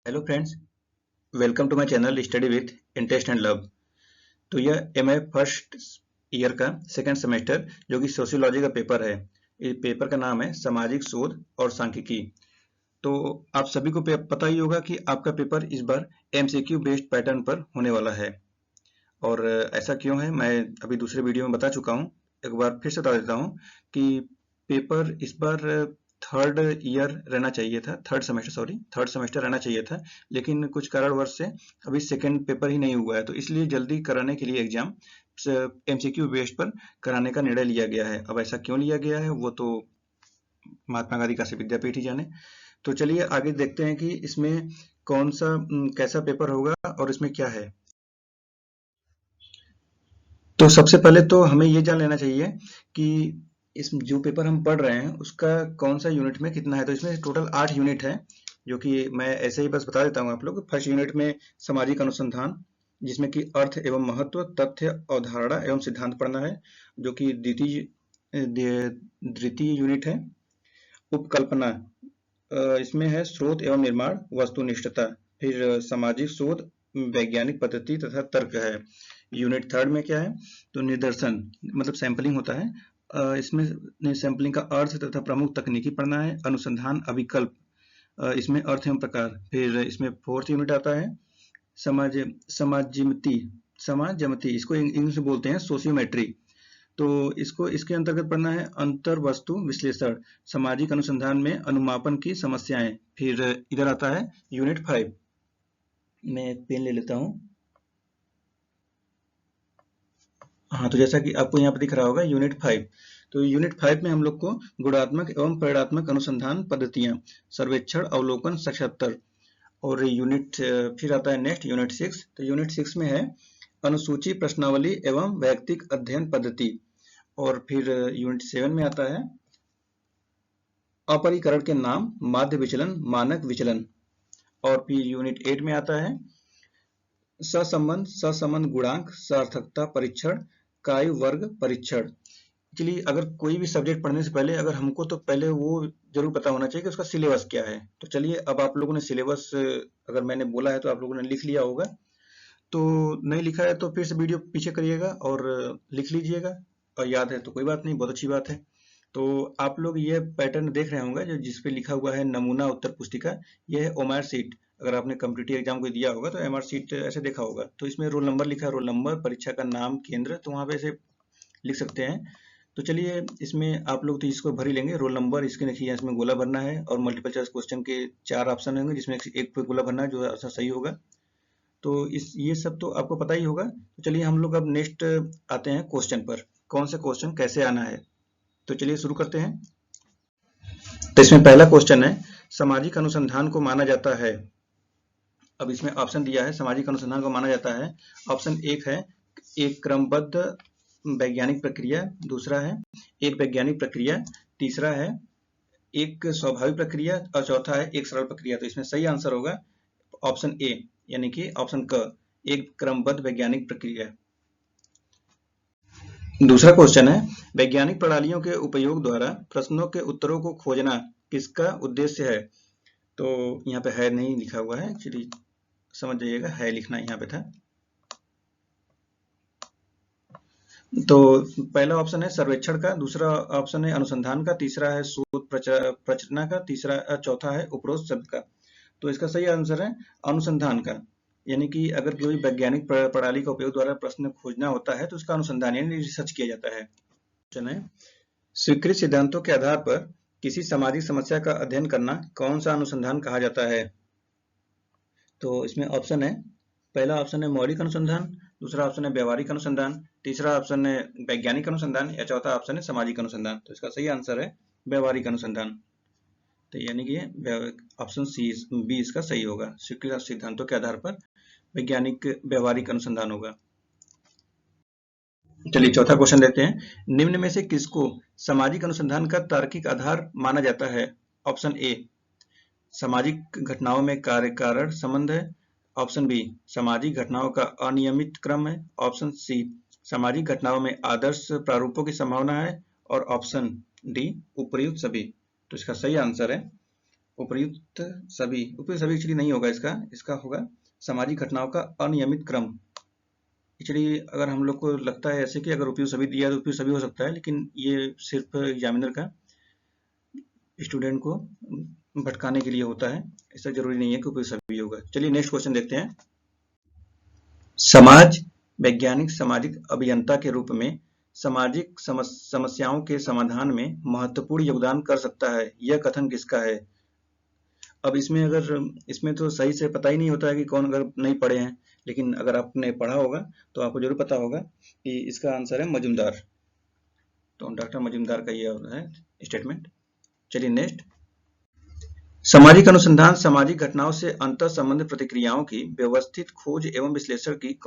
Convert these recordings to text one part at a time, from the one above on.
Hello friends, welcome to my channel study with interest and love. तो यह MA first year का second semester जो कि sociology का पेपर है। इस पेपर का नाम है सामाजिक शोध और सांख्यिकी। तो आप सभी को पता ही होगा कि आपका पेपर इस बार एमसीक्यू बेस्ड पैटर्न पर होने वाला है। और ऐसा क्यों है मैं अभी दूसरे वीडियो में बता चुका हूँ। एक बार फिर से बता देता हूँ कि पेपर इस बार थर्ड ईयर रहना चाहिए था, थर्ड सेमेस्टर रहना चाहिए था, लेकिन कुछ कारणवश से अभी सेकंड पेपर ही नहीं हुआ है। तो इसलिए जल्दी कराने के लिए एग्जाम एमसीक्यू बेस्ड पर कराने का निर्णय लिया गया है। अब ऐसा क्यों लिया गया है वो तो महात्मा गांधी काशी विद्यापीठ ही जाने। तो चलिए आगे देखते हैं कि इसमें कौन सा कैसा पेपर होगा और इसमें क्या है। तो सबसे पहले तो हमें ये जान लेना चाहिए कि इस जो पेपर हम पढ़ रहे हैं उसका कौन सा यूनिट में कितना है। तो इसमें टोटल 8 यूनिट है, जो कि मैं ऐसे ही बस बता देता हूँ आप लोग। फर्स्ट यूनिट में सामाजिक अनुसंधान, जिसमें कि अर्थ एवं महत्व, तथ्य, अवधारणा एवं सिद्धांत पढ़ना है, जो कि द्वितीय यूनिट है। उपकल्पना, इसमें है स्रोत एवं निर्माण, वस्तुनिष्ठता। फिर सामाजिक शोध, वैज्ञानिक पद्धति तथा तर्क है। यूनिट थर्ड में क्या है, तो निदर्शन मतलब सैंपलिंग होता है। इसमें सैंपलिंग का अर्थ तथा प्रमुख तकनीकी पढ़ना है। अनुसंधान अभिकल्प, इसमें अर्थ एवं प्रकार। फिर इसमें फोर्थ यूनिट आता है समाजमिति, इसको इंग्लिश में बोलते हैं सोशियोमेट्री। तो इसको इसके अंतर्गत पढ़ना है अंतर वस्तु विश्लेषण, सामाजिक अनुसंधान में अनुमापन की समस्याएं। फिर इधर आता है यूनिट 5। मैं एक पेन ले लेता हूँ। हाँ, तो जैसा कि आपको यहाँ पर दिख रहा होगा यूनिट 5। तो यूनिट 5 में हम लोग को गुणात्मक एवं परिणात्मक अनुसंधान पद्धतियां, सर्वेक्षण, अवलोकन, साक्षात्कार। और यूनिट फिर आता है नेक्स्ट यूनिट 6। तो यूनिट 6 में है अनुसूची, प्रश्नावली एवं वैयक्तिक अध्ययन पद्धति। और फिर यूनिट 7 में आता है अपरिकरण के नाम, माध्य विचलन, मानक विचलन। और फिर यूनिट 8 में आता है सहसंबंध गुणांक, सार्थकता परीक्षण, काय वर्ग परीक्षण। एक्चुअली अगर कोई भी सब्जेक्ट पढ़ने से पहले अगर हमको तो पहले वो जरूर पता होना चाहिए कि उसका सिलेबस क्या है। तो चलिए अब आप लोगों ने सिलेबस अगर मैंने बोला है तो आप लोगों ने लिख लिया होगा। तो नहीं लिखा है तो फिर से वीडियो पीछे करिएगा और लिख लीजिएगा, और याद है तो कोई बात नहीं, बहुत अच्छी बात है। तो आप लोग ये पैटर्न देख रहे होंगे जो जिसपे लिखा हुआ है नमूना उत्तर पुस्तिका। यह है ओमार सीट। अगर आपने कम्पिटिटिव एग्जाम को दिया होगा तो एमआर सीट ऐसे देखा होगा। तो इसमें रोल नंबर लिखा है, रोल नंबर, परीक्षा का नाम, केंद्र, तो वहाँ पे ऐसे लिख सकते हैं। तो चलिए इसमें आप लोग तो इसको भर ही लेंगे। रोल नंबर इसके देखिए, इसमें गोला भरना है और मल्टीपल चॉइस क्वेश्चन के 4 ऑप्शन होंगे जिसमें एक पे गोला भरना है जो आंसर सही होगा। तो इस ये सब तो आपको पता ही होगा। तो चलिए हम लोग अब नेक्स्ट आते हैं क्वेश्चन पर, कौन सा क्वेश्चन कैसे आना है। तो चलिए शुरू करते हैं। तो इसमें पहला क्वेश्चन है सामाजिक अनुसंधान को माना जाता है। अब इसमें ऑप्शन दिया है सामाजिक अनुसंधान को माना जाता है। ऑप्शन एक है एक क्रमबद्ध वैज्ञानिक प्रक्रिया, दूसरा है एक वैज्ञानिक प्रक्रिया, तीसरा है एक स्वाभाविक प्रक्रिया और चौथा है एक सरल प्रक्रिया। तो इसमें सही आंसर होगा ऑप्शन ए, यानी कि ऑप्शन क, एक क्रमबद्ध वैज्ञानिक प्रक्रिया। दूसरा क्वेश्चन है वैज्ञानिक प्रणालियों के उपयोग द्वारा प्रश्नों के उत्तरों को खोजना किसका उद्देश्य है। तो यहाँ पे है नहीं लिखा हुआ है, एक्चुअली समझ जाइएगा, है लिखना यहाँ पे था। तो पहला ऑप्शन है सर्वेक्षण का, दूसरा ऑप्शन है अनुसंधान का, तीसरा है शोध प्रचना का, चौथा है उपरोक्त शब्द का। तो इसका सही आंसर है अनुसंधान का, यानी कि अगर कोई वैज्ञानिक प्रणाली का उपयोग द्वारा प्रश्न खोजना होता है तो उसका अनुसंधान यानी रिसर्च किया जाता है। क्वेश्चन है स्वीकृत सिद्धांतों के आधार पर किसी सामाजिक समस्या का अध्ययन करना कौन सा अनुसंधान कहा जाता है। तो इसमें ऑप्शन है, पहला ऑप्शन है मौलिक अनुसंधान, दूसरा ऑप्शन है व्यवहारिक अनुसंधान, तीसरा ऑप्शन है वैज्ञानिक अनुसंधान, या चौथा ऑप्शन है सामाजिक अनुसंधान। तो इसका सही आंसर है व्यवहारिक अनुसंधान। तो यानी कि ऑप्शन सी बी इसका सही होगा, स्वीकृत सिद्धांतों के आधार पर वैज्ञानिक व्यवहारिक अनुसंधान होगा। चलिए चौथा क्वेश्चन देखते हैं। निम्न में से किसको सामाजिक अनुसंधान का तार्किक आधार माना जाता है। ऑप्शन ए सामाजिक घटनाओं में कार्य कारण संबंध है, ऑप्शन बी सामाजिक घटनाओं का अनियमित क्रम है, ऑप्शन सी सामाजिक घटनाओं में आदर्श प्रारूपों की संभावना है, और ऑप्शन डी उपर्युक्त सभी। तो इसका सही आंसर है उपर्युक्त सभी एक्चुअली नहीं होगा, इसका होगा सामाजिक घटनाओं का अनियमित क्रम। एक्चुअली अगर हम लोग को लगता है ऐसे कि अगर उपयुक्त सभी दिया तो उपयुक्त सभी हो सकता है, लेकिन ये सिर्फ एग्जामिनर का स्टूडेंट को भटकाने के लिए होता है, ऐसा जरूरी नहीं है कि उपयुक्त सभी होगा। चलिए नेक्स्ट क्वेश्चन देखते हैं। समाज वैज्ञानिक सामाजिक अभियंता के रूप में सामाजिक समस्याओं के समाधान में महत्वपूर्ण योगदान कर सकता है, यह कथन किसका है? अब इसमें तो सही से पता ही नहीं होता है कि कौन, अगर नहीं पढ़े हैं, लेकिन अगर आपने पढ़ा होगा तो आपको जरूर पता होगा कि इसका आंसर है मजुमदार। तो डॉक्टर मजुमदार का ये है स्टेटमेंट। चलिए नेक्स्ट। सामाजिक अनुसंधान सामाजिक घटनाओं से अंतः संबंधित प्रतिक्रियाओं की व्यवस्थित खोज एवं विश्लेषण की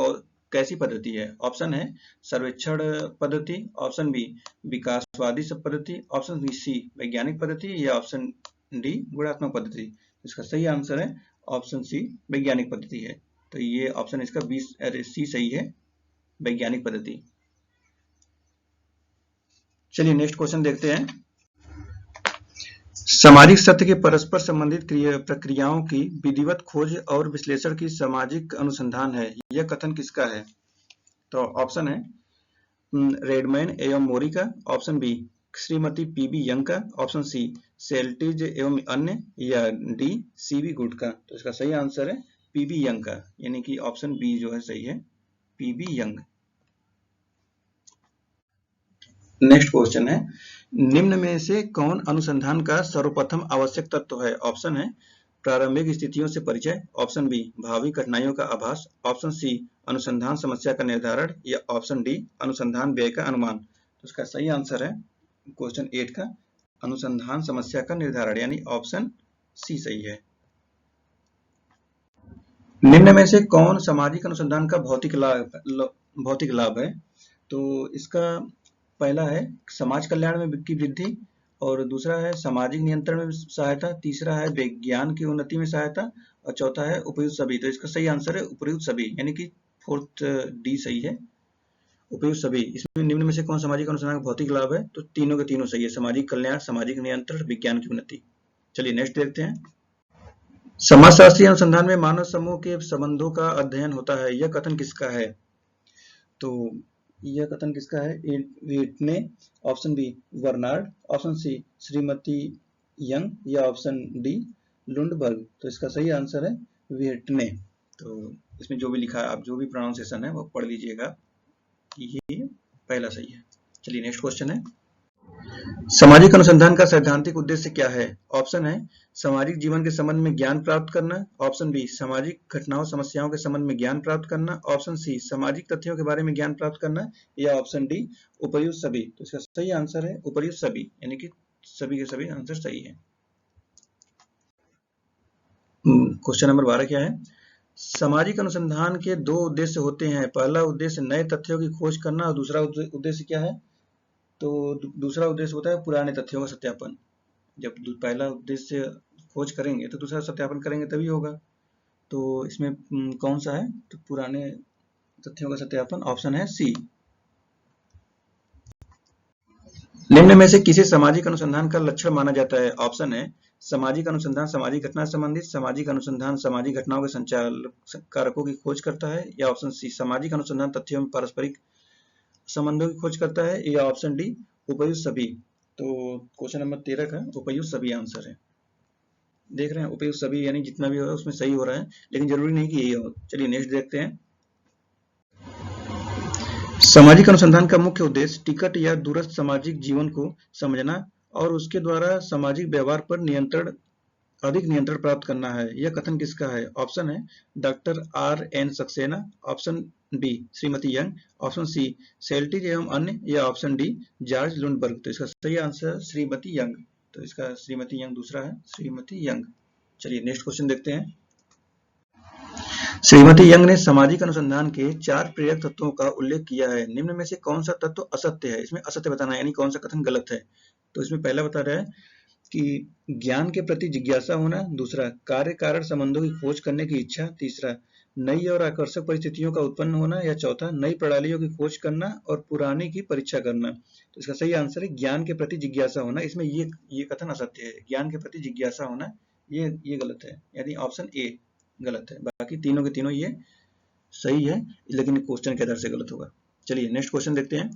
कैसी पद्धति है? ऑप्शन है सर्वेक्षण पद्धति, ऑप्शन बी विकासवादी पद्धति, ऑप्शन बी सी वैज्ञानिक पद्धति, या ऑप्शन डी गुणात्मक पद्धति। इसका सही आंसर है ऑप्शन सी वैज्ञानिक पद्धति है। तो ये ऑप्शन इसका सी सही है, वैज्ञानिक पद्धति। चलिए नेक्स्ट क्वेश्चन देखते हैं। सामाजिक सत्य के परस्पर संबंधित प्रक्रियाओं की विधिवत खोज और विश्लेषण की सामाजिक अनुसंधान है, यह कथन किसका है? तो ऑप्शन है रेडमैन एवं मोरी का, ऑप्शन बी श्रीमती पीबी यंग का, ऑप्शन सी सेल्टिज एवं अन्य, या डी सीबी गुड का। तो इसका सही आंसर है पीबी यंग का, यानी कि ऑप्शन बी जो है सही है, पीबी यंग। नेक्स्ट क्वेश्चन है, निम्न में से कौन अनुसंधान का सर्वप्रथम आवश्यक तत्व है? ऑप्शन है प्रारंभिक स्थितियों से परिचय, ऑप्शन बी भावी कठिनाइयों का आभास, ऑप्शन सी अनुसंधान समस्या का निर्धारण, या ऑप्शन डी अनुसंधान व्यय का अनुमान। तो इसका सही आंसर है क्वेश्चन 8 का अनुसंधान समस्या का निर्धारण, यानी ऑप्शन सी सही है। निम्न में से कौन सामाजिक अनुसंधान का भौतिक लाभ है? तो इसका पहला है समाज कल्याण में की वृद्धि, और दूसरा है सामाजिक नियंत्रण में सहायता, तीसरा है विज्ञान की उन्नति में सहायता, और चौथा है उपयुक्त सभी। तो इसका सही आंसर है उपयुक्त सभी, यानी कि फोर्थ डी सही है, उपयुक्त सभी। इसमें निम्न में से कौन सामाजिक अनुसंधान का भौतिक लाभ है? तो तीनों के तीनों सही है, सामाजिक कल्याण, सामाजिक नियंत्रण, विज्ञान की उन्नति। चलिए नेक्स्ट देखते हैं। समाजशास्त्रीय अनुसंधान में मानव समूह के संबंधों का अध्ययन होता है, यह कथन किसका है? तो यह कथन किसका है? Whitney, option B Bernard, option C श्रीमती यंग, या ऑप्शन डी लुंडबर्ग। तो इसका सही आंसर है व्हिटने। तो इसमें जो भी लिखा है, आप जो भी प्रोनाउंसिएशन है वो पढ़ लीजिएगा, ये पहला सही है। चलिए नेक्स्ट क्वेश्चन है, सामाजिक अनुसंधान का सैद्धांतिक उद्देश्य क्या है? ऑप्शन है सामाजिक जीवन के संबंध में ज्ञान प्राप्त करना, ऑप्शन बी सामाजिक घटनाओं समस्याओं के संबंध में ज्ञान प्राप्त करना, ऑप्शन सी सामाजिक तथ्यों के बारे में ज्ञान प्राप्त करना, या ऑप्शन डी उपयुक्त सभी। तो इसका सही आंसर है उपयुक्त सभी, यानी कि सभी के सभी आंसर सही है। क्वेश्चन नंबर 12 क्या है? सामाजिक अनुसंधान के दो उद्देश्य होते हैं, पहला उद्देश्य नए तथ्यों की खोज करना, और दूसरा उद्देश्य क्या है? तो दूसरा उद्देश्य होता है पुराने तथ्यों का सत्यापन। जब पहला उद्देश्य खोज करेंगे तो दूसरा सत्यापन करेंगे तभी होगा। तो इसमें कौन सा है? तो पुराने तथ्यों का सत्यापन, ऑप्शन है सी। निम्न में से किसी सामाजिक अनुसंधान का लक्षण माना जाता है? ऑप्शन है सामाजिक अनुसंधान सामाजिक घटना संबंधित, सामाजिक अनुसंधान सामाजिक घटनाओं के संचालक कारकों की खोज करता है, या ऑप्शन सी सामाजिक अनुसंधान तथ्यों में पारस्परिक संबंधों की खोज करता है, या ऑप्शन डी उपयुक्त सभी। तो क्वेश्चन नंबर 13 का उपयुक्त सभी आंसर है। देख रहे हैं उपयुक्त सभी, यानी जितना भी होगा उसमें सही हो रहा है, लेकिन जरूरी नहीं कि यही हो। चलिए नेक्स्ट देखते हैं। सामाजिक अनुसंधान का मुख्य उद्देश्य टिकट या दूरस्थ सामाजिक जीवन को समझना और उसके द्वारा सामाजिक व्यवहार पर अधिक नियंत्रण प्राप्त करना है, यह कथन किसका है? ऑप्शन है doctor R.N. Saxena, option B श्रीमती यंग, ऑप्शन सी सेल्टिज एवं अन्य, या ऑप्शन डी जॉर्ज लुंडबर्ग। तो इसका सही आंसर है श्रीमती यंग। तो इसका श्रीमती यंग दूसरा है, श्रीमती यंग। चलिए नेक्स्ट क्वेश्चन देखते हैं। श्रीमती यंग ने सामाजिक अनुसंधान के 4 प्रेरक तत्वों का उल्लेख किया है, निम्न में से कौन सा तत्व असत्य है? इसमें असत्य बताना है, यानी कौन सा कथन गलत है। तो इसमें पहला बता रहा है कि ज्ञान के प्रति जिज्ञासा होना, दूसरा कार्य कारण संबंधों की खोज करने की इच्छा, तीसरा नई और आकर्षक परिस्थितियों का उत्पन्न होना, या चौथा नई प्रणालियों की खोज करना और पुरानी की परीक्षा करना। तो इसका सही आंसर है ज्ञान के प्रति जिज्ञासा होना। इसमें ये कथन असत्य है, ज्ञान के प्रति जिज्ञासा होना ये गलत है, यानी ऑप्शन ए गलत है। बाकी तीनों के तीनों ये सही है, लेकिन क्वेश्चन के आधार से गलत होगा। चलिए नेक्स्ट क्वेश्चन देखते हैं।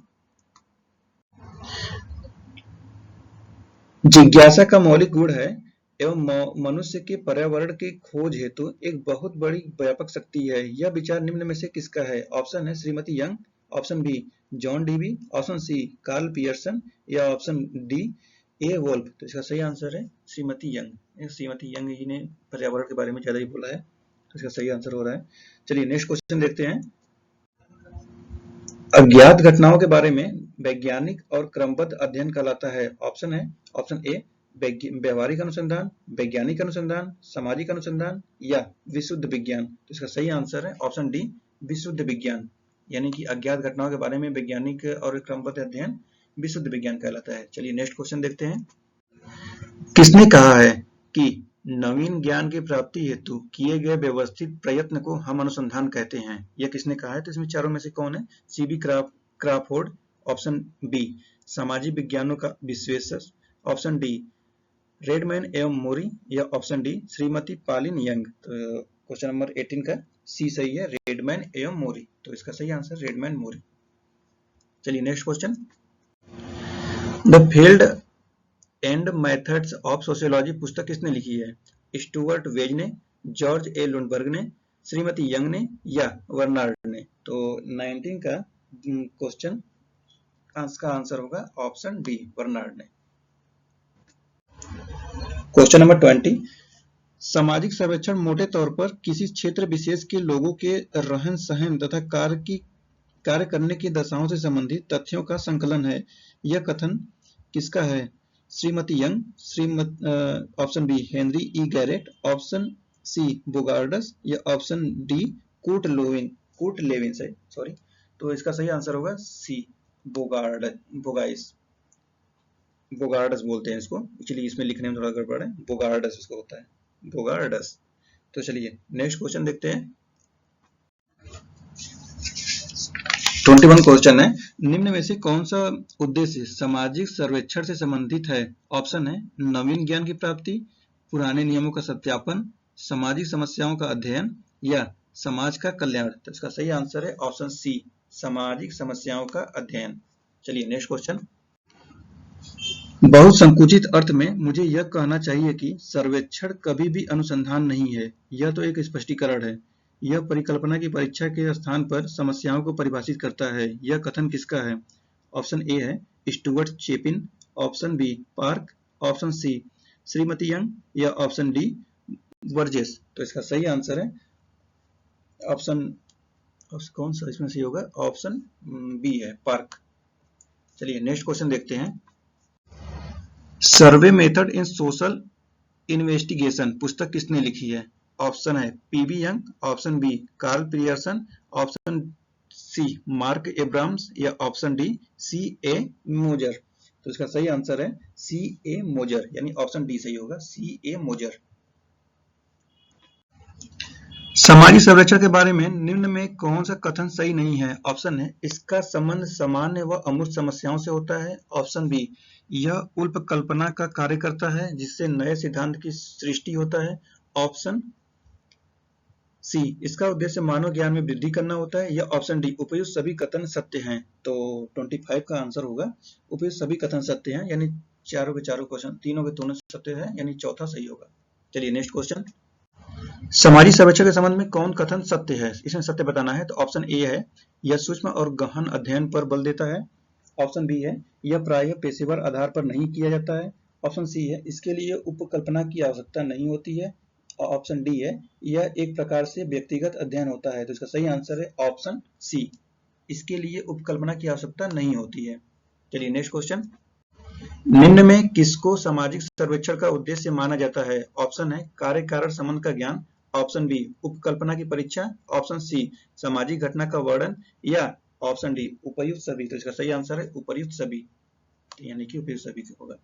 जिज्ञासा का मौलिक गुण है एवं मनुष्य के पर्यावरण की खोज हेतु एक बहुत बड़ी व्यापक शक्ति है। यह विचार निम्न में से किसका है? ऑप्शन है श्रीमती Young, option B John Dewey, option C Karl Pearson या ऑप्शन डी ए वोल्फ। तो इसका सही आंसर है श्रीमती यंग। श्रीमती यंग जी ने पर्यावरण के बारे में ज्यादा ही बोला है, तो इसका सही आंसर हो रहा है। चलिए नेक्स्ट क्वेश्चन देखते हैं। अज्ञात घटनाओं के बारे में वैज्ञानिक और क्रमबद्ध अध्ययन कहलाता है। ऑप्शन है ऑप्शन ए व्यवहारिक अनुसंधान, वैज्ञानिक अनुसंधान, सामाजिक अनुसंधान या विशुद्ध विज्ञान। तो इसका सही आंसर है ऑप्शन डी विशुद्ध विज्ञान, यानी कि अज्ञात घटनाओं के बारे में वैज्ञानिक और क्रमबद्ध अध्ययन विशुद्ध विज्ञान कहलाता है। चलिए नेक्स्ट क्वेश्चन देखते हैं। किसने कहा है कि नवीन ज्ञान की प्राप्ति हेतु किए गए व्यवस्थित प्रयत्न को हम अनुसंधान कहते हैं? यह किसने कहा है? तो इसमें चारों में से कौन है? सीबी क्राफोर्ड, ऑप्शन बी सामाजिक विज्ञानों का विश्लेषक, ऑप्शन डी रेडमैन एवं मोरी या option D Shrimati Palin young. तो क्वेश्चन नंबर 18 का सी सही है, रेडमैन एवं मोरी। तो इसका सही आंसर रेडमैन मोरी। चलिए next question. The field and methods of sociology पुस्तक किसने लिखी है? स्टुअर्ट वेज ने, जॉर्ज ए लुंडबर्ग ने, श्रीमती यंग ने या वर्नार्ड ने। तो 19 का क्वेश्चन का आंसर होगा ऑप्शन डी वर्नार्ड ने। Question number 20। सामाजिक सर्वेक्षण मोटे तौर पर किसी क्षेत्र विशेष के लोगों के रहन सहन तथा कार्य करने की दशाओं से संबंधित तथ्यों का संकलन है। यह कथन किसका है? श्रीमती Young, option B Henry E Garrett, option C Bogardus या ऑप्शन डी कूट लेविन से सॉरी। तो इसका सही आंसर होगा सी बोगार्डस बोलते हैं इसको, एक्चुअली इसमें लिखने में थोड़ा गड़बड़ है, बोगार्डस इसको होता है, बोगार्डस। तो चलिए नेक्स्ट क्वेश्चन देखते हैं। 21 क्वेश्चन है, निम्न में से कौन सा उद्देश्य सामाजिक सर्वेक्षण से संबंधित है? ऑप्शन है नवीन ज्ञान की प्राप्ति, पुराने नियमों का सत्यापन, सामाजिक समस्याओं का अध्ययन या समाज का कल्याण। तो इसका सही आंसर है ऑप्शन सी सामाजिक समस्याओं का अध्ययन। चलिए नेक्स्ट क्वेश्चन। बहुत संकुचित अर्थ में मुझे यह कहना चाहिए कि सर्वेक्षण कभी भी अनुसंधान नहीं है, यह तो एक स्पष्टीकरण है। यह परिकल्पना की परीक्षा के स्थान पर समस्याओं को परिभाषित करता है। यह कथन किसका है? ऑप्शन ए है Stuart Chapin, option B Park, option C श्रीमती यंग या ऑप्शन डी वर्जेस। तो इसका सही आंसर है ऑप्शन कौन सा इसमें सही होगा? ऑप्शन बी है पार्क। चलिए नेक्स्ट क्वेश्चन देखते हैं। Survey method in social investigation पुस्तक किसने लिखी है? ऑप्शन है PB Young, option B Karl Pearson, option C Mark Abrams या option D C A Moser. तो इसका सही आंसर है सी ए मोजर, यानी ऑप्शन डी सही होगा, सी ए मोजर। सामाजिक सर्वेक्षण के बारे में निम्न में कौन सा कथन सही नहीं है? ऑप्शन है इसका संबंध सामान्य व अमूर्त समस्याओं से होता है, ऑप्शन बी यह उल्पकल्पना का कार्य करता है जिससे नए सिद्धांत की सृष्टि होता है, ऑप्शन सी इसका उद्देश्य मानव ज्ञान में वृद्धि करना होता है, या ऑप्शन डी उपयुक्त सभी कथन सत्य हैं। तो 25 का आंसर होगा उपयुक्त सभी कथन सत्य हैं, यानी चारों के चारों क्वेश्चन तीनों के दोनों सत्य है, यानी चौथा सही होगा। चलिए नेक्स्ट क्वेश्चन। सामाजिक सर्वेक्षण के संबंध में कौन कथन सत्य है? इसमें सत्य बताना है। तो ऑप्शन ए है यह सूक्ष्म और गहन अध्ययन पर बल देता है, ऑप्शन बी है यह प्रायः पेशेवर आधार पर नहीं किया जाता है, ऑप्शन सी है इसके लिए उपकल्पना की आवश्यकता नहीं होती है, और ऑप्शन डी है यह एक प्रकार से व्यक्तिगत अध्ययन होता है। तो इसका सही आंसर है ऑप्शन सी इसके लिए उपकल्पना की आवश्यकता नहीं होती है। चलिए नेक्स्ट क्वेश्चन। निम्न में किसको सामाजिक सर्वेक्षण का उद्देश्य माना जाता है? ऑप्शन है कार्य कारण संबंध का ज्ञान, ऑप्शन बी उपकल्पना की परीक्षा, ऑप्शन सी सामाजिक घटना का वर्णन या ऑप्शन डी उपर्युक्त सभी। तो इसका सही आंसर है उपर्युक्त सभी, यानी कि उपयुक्त सभी होगा।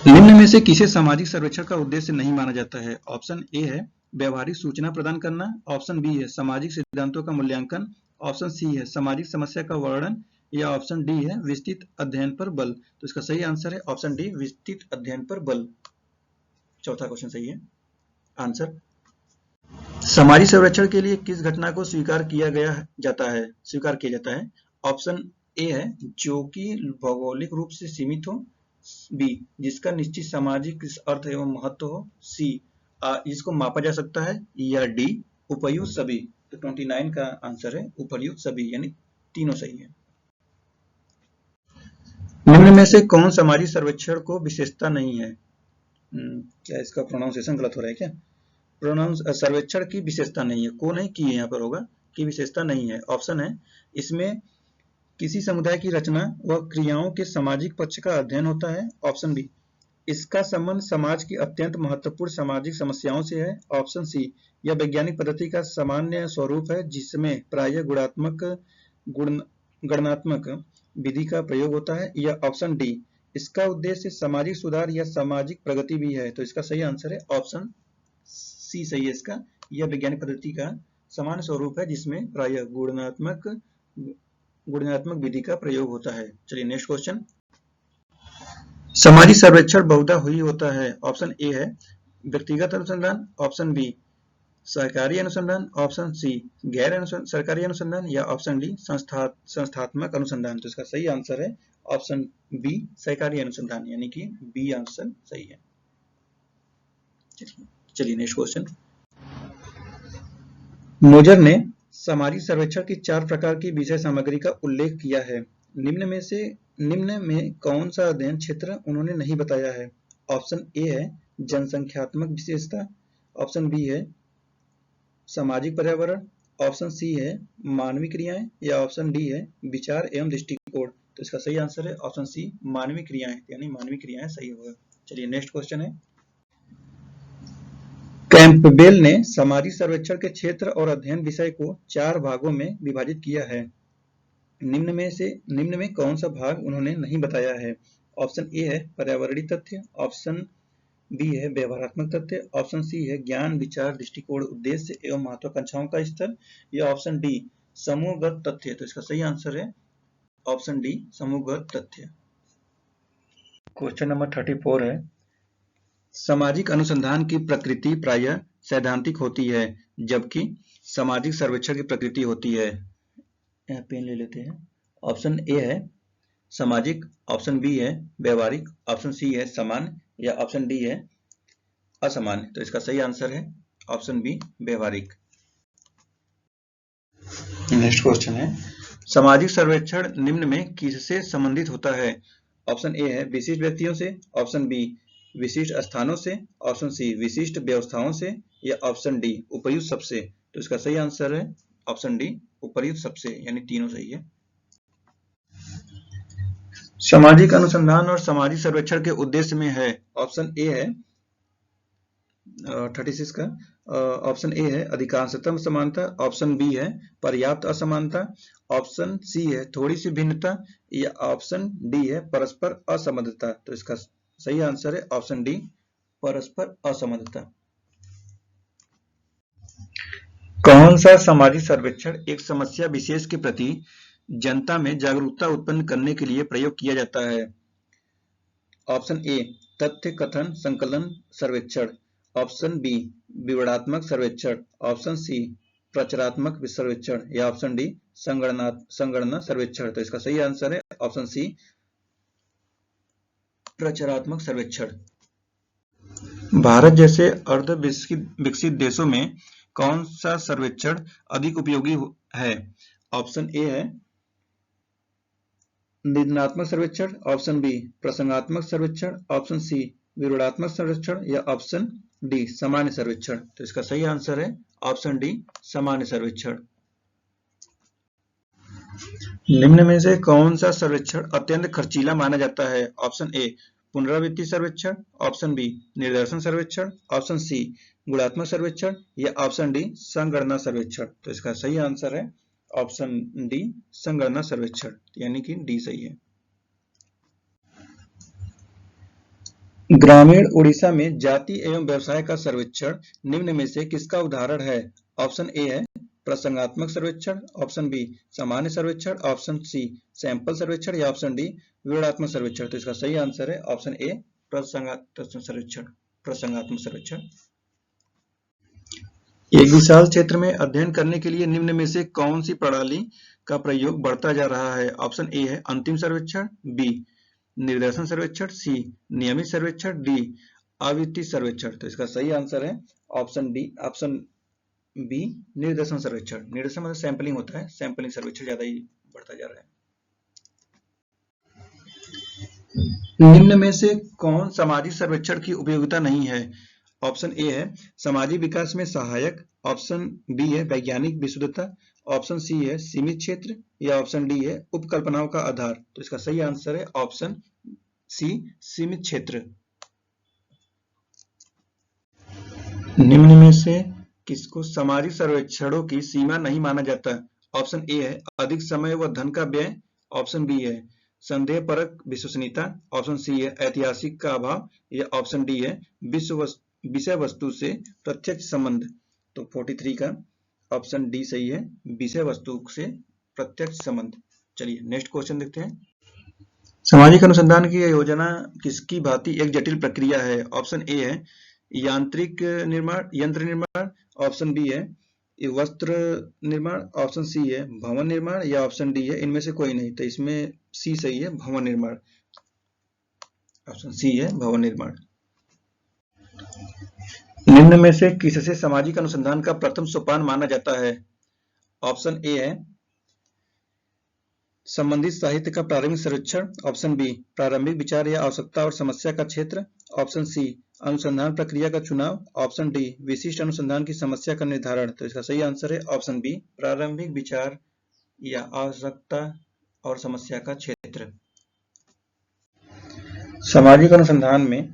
निम्न में से किसे सामाजिक सर्वेक्षण का उद्देश्य नहीं माना जाता है? ऑप्शन ए है व्यवहारिक सूचना प्रदान करना, ऑप्शन बी है सामाजिक सिद्धांतों का मूल्यांकन, ऑप्शन सी है सामाजिक समस्या का वर्णन या ऑप्शन डी है विस्तृत अध्ययन पर बल। तो इसका सही आंसर है ऑप्शन डी विस्तृत अध्ययन पर बल। चौथा क्वेश्चन सही है आंसर। सामाजिक सर्वेक्षण के लिए किस घटना को स्वीकार किया जाता है? ऑप्शन ए है जो कि भौगोलिक रूप से सीमित हो, बी जिसका निश्चित सामाजिक अर्थ एवं महत्व हो, सी जिसको मापा जा सकता है, या डी उपर्युक्त सभी। तो 29 का आंसर है उपर्युक्त सभी, यानी तीनों सही है। निम्न में से कौन सामाजिक सर्वेक्षण को विशेषता नहीं है? क्या इसका प्रोनाउंसिएशन गलत हो रहा है क्या? सर्वेक्षण की विशेषता नहीं है, को नहीं की यहाँ पर होगा, की विशेषता नहीं है। ऑप्शन है इसमें किसी समुदाय की रचना व क्रियाओं के सामाजिक पक्ष का अध्ययन होता है। ऑप्शन बी इसका संबंध समाज की अत्यंत महत्वपूर्ण सामाजिक समस्याओं से है। ऑप्शन सी यह वैज्ञानिक पद्धति का सामान्य स्वरूप है जिसमें प्रायः गणनात्मक विधि का प्रयोग होता है। या ऑप्शन डी इसका उद्देश्य सामाजिक सुधार या सामाजिक प्रगति भी है। तो इसका सही आंसर है ऑप्शन सी सही है इसका। यह वैज्ञानिक पद्धति का सामान्य स्वरूप है जिसमें प्रायः गुणात्मक विधि का प्रयोग होता है। चलिए नेक्स्ट क्वेश्चन। सामाजिक सर्वेक्षण बहुधा हुई होता है। ऑप्शन ए है व्यक्तिगत अनुसंधान, ऑप्शन बी सरकारी अनुसंधान, ऑप्शन सी गैर सरकारी अनुसंधान, या ऑप्शन डी संस्थात्मक अनुसंधान। तो इसका सही आंसर है ऑप्शन बी सरकारी अनुसंधान, यानी कि बी आंसर सही है। चलिए नेक्स्ट क्वेश्चन। मोजर ने सामाजिक सर्वेक्षण की 4 प्रकार की विषय सामग्री का उल्लेख किया है। निम्न में कौन सा अध्ययन क्षेत्र उन्होंने नहीं बताया है? ऑप्शन ए है जनसंख्यात्मक विशेषता, ऑप्शन बी है सामाजिक पर्यावरण, ऑप्शन सी है मानवीय क्रियाएं, या ऑप्शन डी है विचार एवं दृष्टिकोण। तो इसका सही आंसर है ऑप्शन सी मानवीय क्रियाएं, यानी मानवीय क्रियाएं सही होगा। चलिए नेक्स्ट क्वेश्चन है। कैंपबेल ने सामाजिक सर्वेक्षण के क्षेत्र और अध्ययन विषय को 4 भागों में विभाजित किया है। निम्न में कौन सा भाग उन्होंने नहीं बताया है? ऑप्शन ए है पर्यावरणीय तथ्य, ऑप्शन बी है व्यवहारात्मक तथ्य, ऑप्शन सी है ज्ञान विचार दृष्टिकोण उद्देश्य एवं महत्वाकांक्षाओं का स्तर, या ऑप्शन डी समूहगत तथ्य। तो इसका सही आंसर है ऑप्शन डी समूहगत तथ्य। क्वेश्चन नंबर 34 है सामाजिक अनुसंधान की प्रकृति प्रायः सैद्धांतिक होती है जबकि सामाजिक सर्वेक्षण की प्रकृति होती है। यहाँ पेन ले लेते हैं। ऑप्शन ए है सामाजिक, ऑप्शन बी है व्यवहारिक, ऑप्शन सी है सामान्य, या ऑप्शन डी है असामान्य। तो इसका सही आंसर है ऑप्शन बी व्यवहारिक। नेक्स्ट क्वेश्चन है सामाजिक सर्वेक्षण निम्न में किससे संबंधित होता है? ऑप्शन ए है विशिष्ट व्यक्तियों से, ऑप्शन बी विशिष्ट स्थानों से, ऑप्शन सी विशिष्ट व्यवस्थाओं से, या ऑप्शन डी उपर्युक्त सबसे। तो इसका सही आंसर है ऑप्शन डी उपर्युक्त सबसे, यानी तीनों सही है। सामाजिक अनुसंधान और सामाजिक सर्वेक्षण के उद्देश्य में है। ऑप्शन ए है 36 का ऑप्शन ए है अधिकांशतम समानता, ऑप्शन बी है पर्याप्त असमानता, ऑप्शन सी है थोड़ी सी भिन्नता, या ऑप्शन डी है परस्पर असंबद्धता। तो इसका सही आंसर है ऑप्शन डी परस्पर असंबद्धता। कौन सा सामाजिक सर्वेक्षण एक समस्या विशेष के प्रति जनता में जागरूकता उत्पन्न करने के लिए प्रयोग किया जाता है? ऑप्शन ए तथ्य कथन संकलन सर्वेक्षण, ऑप्शन बी विवरणात्मक सर्वेक्षण, ऑप्शन सी प्रचारात्मक सर्वेक्षण, या ऑप्शन डी संगणना सर्वेक्षण। तो इसका सही आंसर है ऑप्शन सी प्रचारात्मक सर्वेक्षण। भारत जैसे अर्ध विकसित देशों में कौन सा सर्वेक्षण अधिक उपयोगी है? ऑप्शन ए है निदानात्मक सर्वेक्षण, ऑप्शन बी प्रसंगात्मक सर्वेक्षण, ऑप्शन सी विवरणात्मक सर्वेक्षण, या ऑप्शन डी सामान्य सर्वेक्षण। तो इसका सही आंसर है ऑप्शन डी सामान्य सर्वेक्षण। निम्न में से कौन सा सर्वेक्षण अत्यंत खर्चीला माना जाता है? ऑप्शन ए पुनरावृत्ति सर्वेक्षण, ऑप्शन बी निर्देशन सर्वेक्षण, ऑप्शन सी गुणात्मक सर्वेक्षण, या ऑप्शन डी संगणना सर्वेक्षण। तो इसका सही आंसर है ऑप्शन डी संगणना सर्वेक्षण, यानी कि डी सही है। ग्रामीण उड़ीसा में जाति एवं व्यवसाय का सर्वेक्षण निम्न में से किसका उदाहरण है? ऑप्शन ए है प्रसंगात्मक सर्वेक्षण, ऑप्शन बी सामान्य सर्वेक्षण, ऑप्शन सी सैंपल सर्वेक्षण, या ऑप्शन डी विवरणात्मक सर्वेक्षण। तो इसका सही आंसर है ऑप्शन ए प्रसंगात्मक सर्वेक्षण। प्रसंगात्मक सर्वेक्षण। एक विशाल क्षेत्र में अध्ययन करने के लिए निम्न में से कौन सी प्रणाली का प्रयोग बढ़ता जा रहा है? ऑप्शन ए है अंतिम सर्वेक्षण, बी निर्देशन सर्वेक्षण, सी नियमित सर्वेक्षण, डी अद्वितीय सर्वेक्षण। तो इसका सही आंसर है ऑप्शन डी, ऑप्शन बी निर्देशन सर्वेक्षण। निर्देशन मतलब सैंपलिंग होता है, सैंपलिंग सर्वेक्षण ज्यादा ही बढ़ता जा रहा है। निम्न में से कौन सामाजिक सर्वेक्षण की उपयोगिता नहीं है? ऑप्शन ए है सामाजिक विकास में सहायक, ऑप्शन बी है वैज्ञानिक विशुद्धता, ऑप्शन सी है सीमित क्षेत्र, या ऑप्शन डी है उपकल्पनाओं का आधार। तो इसका सही आंसर है ऑप्शन सी सीमित क्षेत्र। निम्न में से किसको सामाजिक सर्वेक्षणों की सीमा नहीं माना जाता? ऑप्शन ए है अधिक समय व धन का व्यय, ऑप्शन बी है संदेहपरक विश्वसनीयता, ऑप्शन सी है ऐतिहासिक का अभाव, या ऑप्शन डी है विषय वस्तु से प्रत्यक्ष संबंध। तो 43 का ऑप्शन डी सही है, विषय वस्तु से प्रत्यक्ष संबंध। चलिए नेक्स्ट क्वेश्चन देखते हैं। सामाजिक अनुसंधान की योजना किसकी भांति एक जटिल प्रक्रिया है? ऑप्शन ए है यांत्रिक निर्माण, यंत्र निर्माण, ऑप्शन बी है वस्त्र निर्माण, ऑप्शन सी है भवन निर्माण, या ऑप्शन डी है इनमें से कोई नहीं। तो इसमें सी सही है भवन निर्माण, ऑप्शन सी है भवन निर्माण। निम्न में से किससे सामाजिक अनुसंधान का प्रथम सोपान माना जाता है? ऑप्शन ए है संबंधित साहित्य का प्रारंभिक सर्वेक्षण, ऑप्शन बी प्रारंभिक विचार या आवश्यकता और समस्या का क्षेत्र, ऑप्शन सी अनुसंधान प्रक्रिया का चुनाव, ऑप्शन डी विशिष्ट अनुसंधान की समस्या का निर्धारण। तो इसका सही आंसर है ऑप्शन बी प्रारंभिक विचार या आवश्यकता और समस्या का क्षेत्र। सामाजिक अनुसंधान में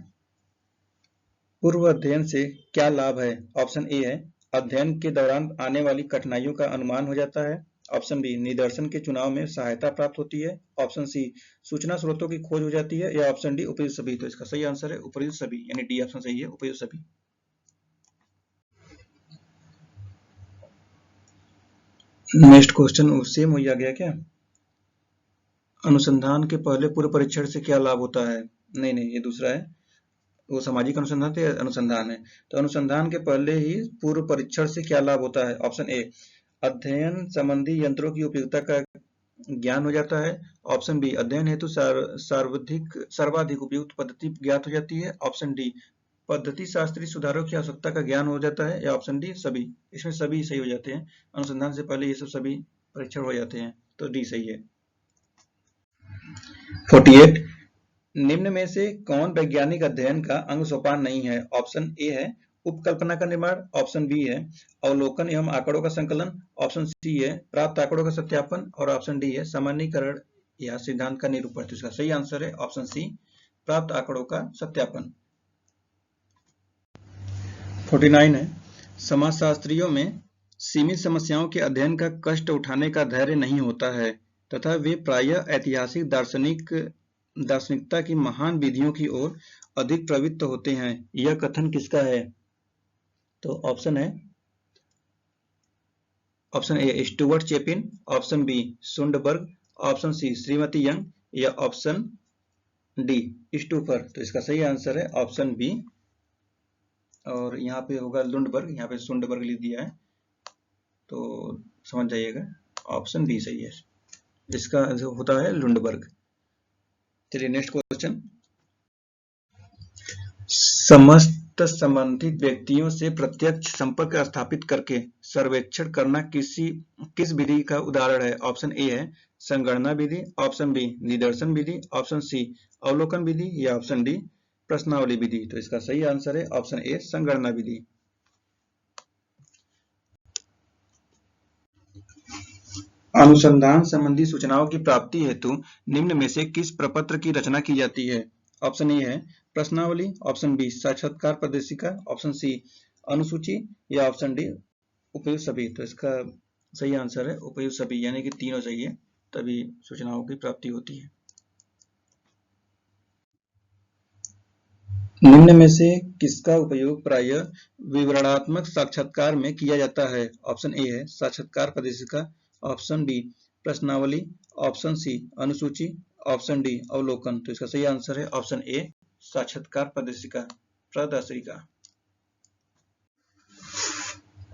पूर्व अध्ययन से क्या लाभ है? ऑप्शन ए है अध्ययन के दौरान आने वाली कठिनाइयों का अनुमान हो जाता है, ऑप्शन बी निदर्शन के चुनाव में सहायता प्राप्त होती है, ऑप्शन सी सूचना स्रोतों की खोज हो जाती है, या ऑप्शन डी उपयुक्त सभी। तो इसका सही आंसर है उपयुक्त सभी, यानी डी ऑप्शन सही है उपयुक्त सभी। नेक्स्ट क्वेश्चन उससे हो गया क्या? अनुसंधान के पहले पूर्व परीक्षण से क्या लाभ होता है? नहीं, ये दूसरा है, वो सामाजिक अनुसंधान से अनुसंधान है। तो अनुसंधान के पहले ही पूर्व परीक्षण से क्या लाभ होता है? ऑप्शन ए अध्ययन संबंधी यंत्रों की उपयोगिता का ज्ञान हो जाता है, ऑप्शन बी अध्ययन हेतु सर्वाधिक उपयुक्त पद्धति ज्ञात हो जाती है, ऑप्शन डी पद्धति शास्त्रीय सुधारों की आवश्यकता का ज्ञान हो जाता है, या ऑप्शन डी सभी। इसमें सभी सही हो जाते हैं, अनुसंधान से पहले ये सब सभी परीक्षण हो जाते हैं, तो डी सही है। 48 निम्न में से कौन वैज्ञानिक अध्ययन का अंग सोपान नहीं है? ऑप्शन ए है उपकल्पना का निर्माण, ऑप्शन बी है अवलोकन एवं आंकड़ों का संकलन, ऑप्शन सी है प्राप्त आंकड़ों का सत्यापन, और ऑप्शन डी है सामान्यीकरण या सिद्धांत का निरूपण। तो इसका सही आंसर है ऑप्शन सी प्राप्त आंकड़ों का सत्यापन। 49 है समाजशास्त्रियों में सीमित समस्याओं के अध्ययन का कष्ट उठाने का धैर्य नहीं होता है तथा वे प्रायः ऐतिहासिक दार्शनिकता की महान विधियों की ओर अधिक प्रवृत्त होते हैं। यह कथन किसका है? तो ऑप्शन है option A Stuart Chapin, option B Sundberg, option C श्रीमती यंग, या ऑप्शन डी स्टूफर। तो इसका सही आंसर है ऑप्शन बी, और यहाँ पे होगा लुंडबर्ग, यहाँ पे सुंडबर्ग लिख दिया है, तो समझ जाइएगा ऑप्शन बी सही है, इसका जो होता है लुंडबर्ग। चलिए नेक्स्ट क्वेश्चन। समस्त संबंधित व्यक्तियों से प्रत्यक्ष संपर्क स्थापित करके सर्वेक्षण करना किस विधि का उदाहरण है? ऑप्शन ए है संगणना विधि, ऑप्शन बी निदर्शन विधि, ऑप्शन सी अवलोकन विधि, या ऑप्शन डी प्रश्नावली विधि। तो इसका सही आंसर है ऑप्शन ए संगणना विधि। अनुसंधान संबंधी सूचनाओं की प्राप्ति हेतु निम्न में से किस प्रपत्र की रचना की जाती है? ऑप्शन ए है प्रश्नावली, ऑप्शन बी साक्षात्कार प्रदर्शिका, ऑप्शन सी अनुसूची, या ऑप्शन डी उपयुक्त सभी। तो इसका सही आंसर है उपयुक्त सभी, यानी कि तीनों चाहिए तभी सूचनाओं की प्राप्ति होती है। निम्न में से किसका उपयोग प्रायः विवरणात्मक साक्षात्कार में किया जाता है? ऑप्शन ए है साक्षात्कार प्रदर्शिका, ऑप्शन बी प्रश्नावली, ऑप्शन सी अनुसूची, ऑप्शन डी अवलोकन। तो इसका सही आंसर है ऑप्शन ए साक्षात्कार प्रदर्शिका। प्रदर्शिका।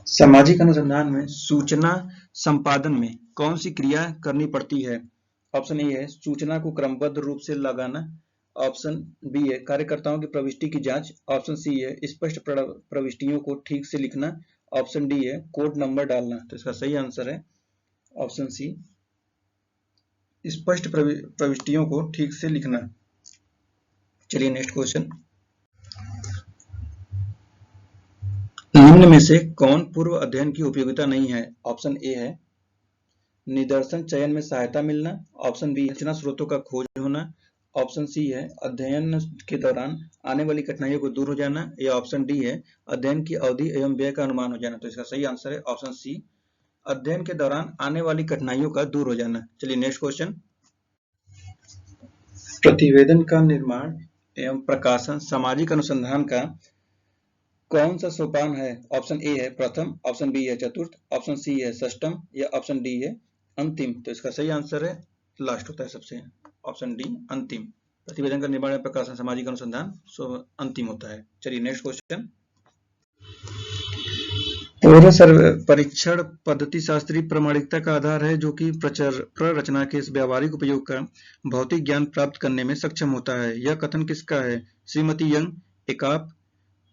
सामाजिक अनुसंधान में सूचना संपादन में कौन सी क्रिया करनी पड़ती है? ऑप्शन ए है सूचना को क्रमबद्ध रूप से लगाना, ऑप्शन बी है कार्यकर्ताओं की प्रविष्टि की जांच, ऑप्शन सी है स्पष्ट प्रविष्टियों को ठीक से लिखना, ऑप्शन डी है कोड नंबर डालना। तो इसका सही आंसर है ऑप्शन सी, स्पष्ट प्रविष्टियों को ठीक से लिखना। चलिए नेक्स्ट क्वेश्चन, निम्न में से कौन पूर्व अध्ययन की उपयोगिता नहीं है? ऑप्शन ए है निदर्शन चयन में सहायता मिलना, ऑप्शन बी सूचना स्रोतों का खोज होना, ऑप्शन सी है अध्ययन के दौरान आने वाली कठिनाइयों को दूर हो जाना, या ऑप्शन डी है अध्ययन की अवधि एवं व्यय का अनुमान हो जाना। तो इसका सही आंसर है ऑप्शन सी, अध्ययन के दौरान आने वाली कठिनाइयों का दूर हो जाना। चलिए नेक्स्ट क्वेश्चन, प्रतिवेदन का निर्माण एवं प्रकाशन सामाजिक अनुसंधान का कौन सा सोपान है? ऑप्शन ए है प्रथम, ऑप्शन बी है चतुर्थ, ऑप्शन सी है षष्टम, या ऑप्शन डी है अंतिम। तो इसका सही आंसर है लास्ट होता है सबसे, ऑप्शन डी अंतिम। प्रतिवेदन का निर्माण एवं प्रकाशन सामाजिक अनुसंधान अंतिम होता है। चलिए नेक्स्ट क्वेश्चन, पूर्व परीक्षण पद्धति शास्त्रीय प्रमाणिकता का आधार है जो कि प्ररचना के व्यावहारिक उपयोग का भौतिक ज्ञान प्राप्त करने में सक्षम होता है। यह कथन किसका है? श्रीमती यंग, एकाप,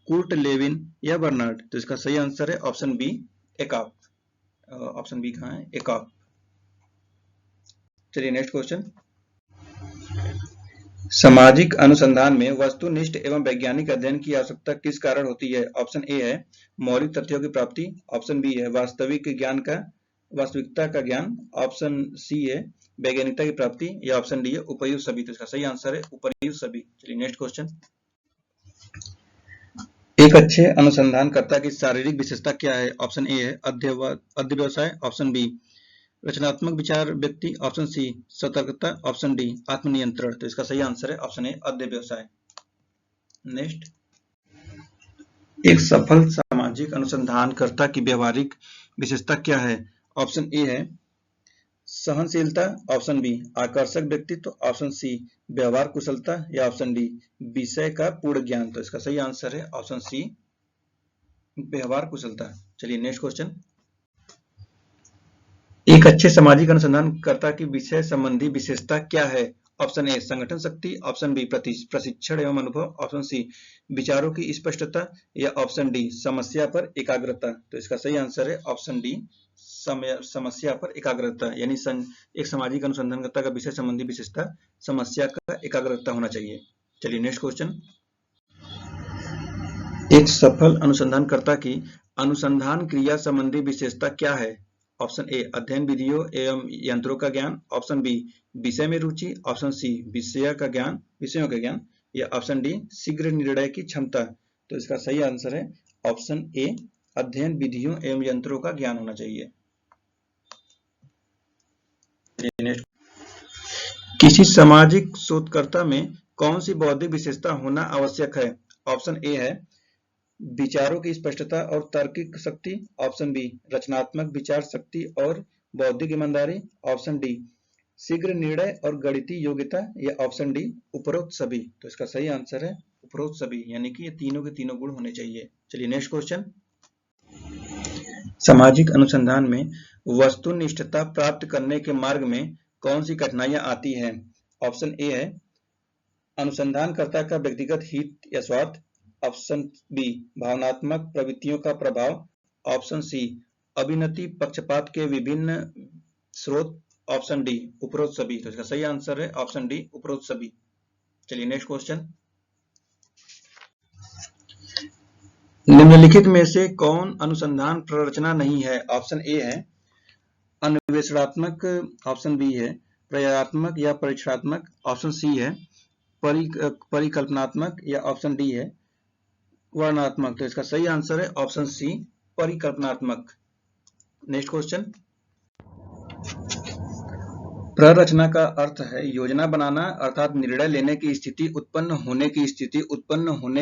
कुर्ट लेविन या बर्नार्ड। तो इसका सही आंसर है ऑप्शन बी, एकाप। ऑप्शन बी कहाँ है? एकाप। चलिए नेक्स्ट क्वेश्चन, सामाजिक अनुसंधान में वस्तुनिष्ठ एवं वैज्ञानिक अध्ययन की आवश्यकता किस कारण होती है? ऑप्शन ए है मौलिक तथ्यों की प्राप्ति, ऑप्शन बी है वास्तविकता का ज्ञान, ऑप्शन सी है वैज्ञानिकता की प्राप्ति, या ऑप्शन डी है उपयुक्त सभी। तो इसका सही आंसर है उपयुक्त सभी। चलिए नेक्स्ट क्वेश्चन, एक अच्छे अनुसंधानकर्ता की शारीरिक विशेषता क्या है? ऑप्शन ए है अध्यवसाय, ऑप्शन बी रचनात्मक विचार व्यक्ति, ऑप्शन सी सतर्कता, ऑप्शन डी आत्मनियंत्रण। तो इसका सही आंसर है ऑप्शन ए अध्यवसाय। नेक्स्ट, एक सफल सामाजिक अनुसंधानकर्ता की व्यवहारिक विशेषता क्या है? ऑप्शन ए है सहनशीलता, ऑप्शन बी आकर्षक व्यक्तित्व, ऑप्शन सी व्यवहार कुशलता, या ऑप्शन डी विषय का पूर्ण ज्ञान। तो इसका सही आंसर है ऑप्शन सी व्यवहार कुशलता। चलिए नेक्स्ट क्वेश्चन, एक अच्छे सामाजिक अनुसंधानकर्ता की विषय संबंधी विशेषता क्या है? ऑप्शन ए संगठन शक्ति, ऑप्शन बी प्रशिक्षण एवं अनुभव, ऑप्शन सी विचारों की स्पष्टता, या ऑप्शन डी समस्या पर एकाग्रता। तो इसका सही आंसर है ऑप्शन डी समस्या पर एकाग्रता, यानी एक सामाजिक अनुसंधानकर्ता का विषय संबंधी विशेषता समस्या का एकाग्रता होना चाहिए। चलिए नेक्स्ट क्वेश्चन, एक सफल अनुसंधानकर्ता की अनुसंधान क्रिया संबंधी विशेषता क्या है? ऑप्शन ए अध्ययन विधियों एवं यंत्रों का ज्ञान, ऑप्शन बी विषय में रुचि, ऑप्शन सी विषयों का ज्ञान, या ऑप्शन डी शीघ्र निर्णय की क्षमता। तो इसका सही आंसर है ऑप्शन ए अध्ययन विधियों एवं यंत्रों का ज्ञान होना चाहिए। किसी सामाजिक शोधकर्ता में कौन सी बौद्धिक विशेषता होना आवश्यक है? ऑप्शन ए है विचारों की स्पष्टता और तार्किक शक्ति, ऑप्शन बी रचनात्मक विचार शक्ति और बौद्धिक ईमानदारी, ऑप्शन डी शीघ्र निर्णय और गणितीय योग्यता, या ऑप्शन डी उपरोक्त सभी। तो इसका सही आंसर है उपरोक्त सभी, यानी कि ये तीनों के तीनों गुण होने चाहिए। चलिए नेक्स्ट क्वेश्चन, सामाजिक अनुसंधान में वस्तुनिष्ठता प्राप्त करने के मार्ग में कौन सी कठिनाइयां आती हैं? ऑप्शन ए है अनुसंधानकर्ता का व्यक्तिगत हित या स्वार्थ, ऑप्शन बी भावनात्मक प्रवृत्तियों का प्रभाव, ऑप्शन सी अभिनति पक्षपात के विभिन्न स्रोत, ऑप्शन डी उपरोक्त सभी। तो इसका सही आंसर है ऑप्शन डी उपरोक्त सभी। चलिए नेक्स्ट क्वेश्चन, निम्नलिखित में से कौन अनुसंधान प्ररचना नहीं है? ऑप्शन ए है अन्वेषणात्मक, ऑप्शन बी है प्रयोगात्मक या परीक्षणात्मक, ऑप्शन सी है परिकल्पनात्मक, या ऑप्शन डी है वर्णनात्मक। तो इसका सही आंसर है ऑप्शन सी परिकल्पनात्मक। नेक्स्ट क्वेश्चन, प्ररचना का अर्थ है योजना बनाना, अर्थात निर्णय लेने की स्थिति उत्पन्न होने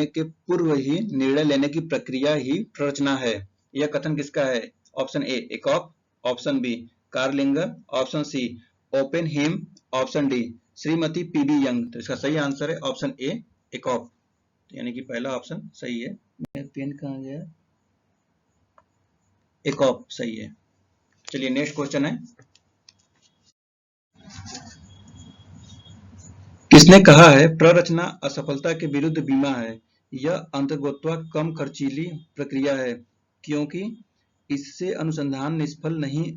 के पूर्व ही निर्णय लेने की प्रक्रिया ही प्ररचना है। यह कथन किसका है? Option A Ackoff, option B Karl Linger, option C Oppenheim, option D श्रीमती पीबी यंग। तो इसका सही आंसर है ऑप्शन ए एकॉफ। यानी कि पहला ऑप्शन सही है। मेरा पेन कहाँ गया? एकॉप सही है। चलिए नेक्स्ट क्वेश्चन है, किसने कहा है प्ररचना असफलता के विरुद्ध बीमा है? यह अंतर्गोत्वा कम खर्चीली प्रक्रिया है क्योंकि इससे अनुसंधान निष्फल नहीं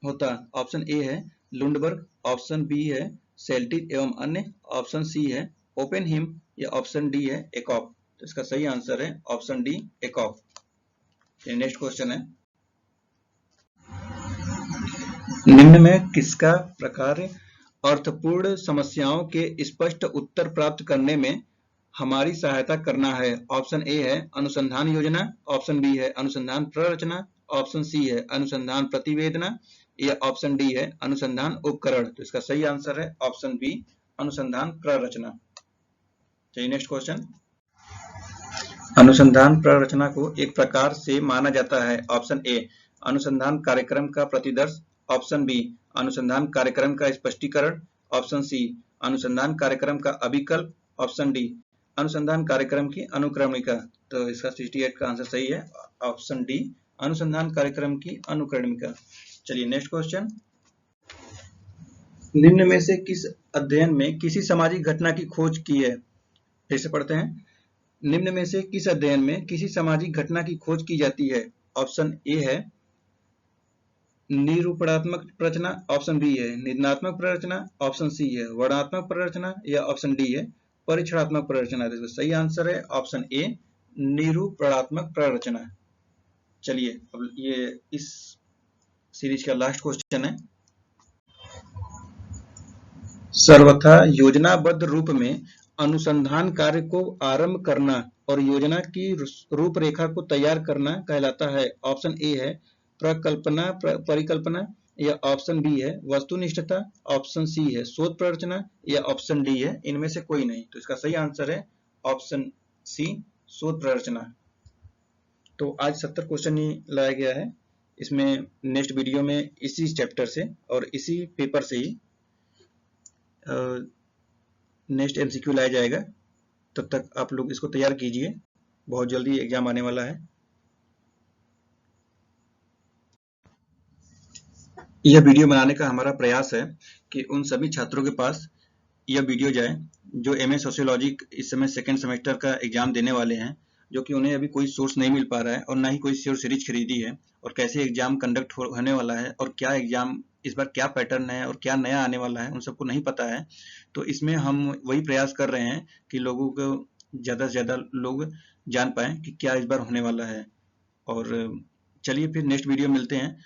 होता। ऑप्शन ए है लुंडबर्ग, ऑप्शन बी है सेल्टिक एवं अन्य, ऑप्शन सी है ओपेनहिम या ऑप्शन डी है एकॉप। तो इसका सही आंसर है ऑप्शन डी एकॉप। नेक्स्ट क्वेश्चन है, निम्न में किसका प्रकार अर्थपूर्ण समस्याओं के स्पष्ट उत्तर प्राप्त करने में हमारी सहायता करना है? ऑप्शन ए है अनुसंधान योजना, ऑप्शन बी है अनुसंधान प्ररचना, ऑप्शन सी है अनुसंधान प्रतिवेदना या ऑप्शन डी है अनुसंधान उपकरण। तो इसका सही आंसर है ऑप्शन बी अनुसंधान प्ररचना। चलिए नेक्स्ट क्वेश्चन, अनुसंधान प्ररचना को एक प्रकार से माना जाता है। ऑप्शन ए अनुसंधान कार्यक्रम का प्रतिदर्श, ऑप्शन बी अनुसंधान कार्यक्रम का स्पष्टीकरण, ऑप्शन सी अनुसंधान कार्यक्रम का अभिकल्प, ऑप्शन डी अनुसंधान कार्यक्रम की अनुक्रमणिका। तो इसका 68 का आंसर सही है ऑप्शन डी अनुसंधान कार्यक्रम की अनुक्रमणिका। चलिए नेक्स्ट क्वेश्चन, निम्न में से किस अध्ययन में किसी सामाजिक घटना की खोज की है? फिर से पढ़ते हैं, निम्न में से किस अध्ययन में किसी सामाजिक घटना की खोज की जाती है? ऑप्शन ए है निरूपणात्मक प्ररचना, ऑप्शन बी है निदानात्मक प्ररचना, ऑप्शन सी है वर्णनात्मक प्ररचना या ऑप्शन डी है परीक्षणात्मक प्ररचना। तो सही आंसर है ऑप्शन ए निरूपणात्मक प्ररचना। चलिए अब ये इस सीरीज का लास्ट क्वेश्चन है, सर्वथा योजनाबद्ध रूप में अनुसंधान कार्य को आरंभ करना और योजना की रूपरेखा को तैयार करना कहलाता है। ऑप्शन ए है प्रकल्पना परिकल्पना या ऑप्शन बी है वस्तुनिष्ठता, ऑप्शन सी है शोध प्ररचना या ऑप्शन डी है इनमें से कोई नहीं। तो इसका सही आंसर है ऑप्शन सी शोध प्ररचना। तो आज 70 क्वेश्चन ही लाया गया है। इसमें नेक्स्ट वीडियो में इसी चैप्टर से और इसी पेपर से ही नेक्स्ट एमसीक्यू लाया जाएगा। तब तक आप लोग इसको तैयार कीजिए, बहुत जल्दी एग्जाम आने वाला है। यह वीडियो बनाने का हमारा प्रयास है कि उन सभी छात्रों के पास यह वीडियो जाए जो एमए सोशियोलॉजी इस समय सेकेंड सेमेस्टर का एग्जाम देने वाले हैं, जो कि उन्हें अभी कोई सोर्स नहीं मिल पा रहा है और ना ही कोई सीरीज खरीदी है, और कैसे एग्जाम कंडक्ट होने वाला है और क्या एग्जाम इस बार क्या पैटर्न है और क्या नया आने वाला है उन सबको नहीं पता है। तो इसमें हम वही प्रयास कर रहे हैं कि लोगों को ज़्यादा से ज़्यादा लोग जान पाएँ कि क्या इस बार होने वाला है। और चलिए फिर नेक्स्ट वीडियो मिलते हैं।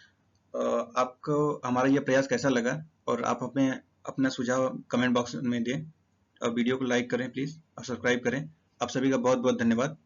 आपको हमारा यह प्रयास कैसा लगा और आप हमें अपना सुझाव कमेंट बॉक्स में दें और वीडियो को लाइक करें प्लीज़ और सब्सक्राइब करें। आप सभी का बहुत बहुत धन्यवाद।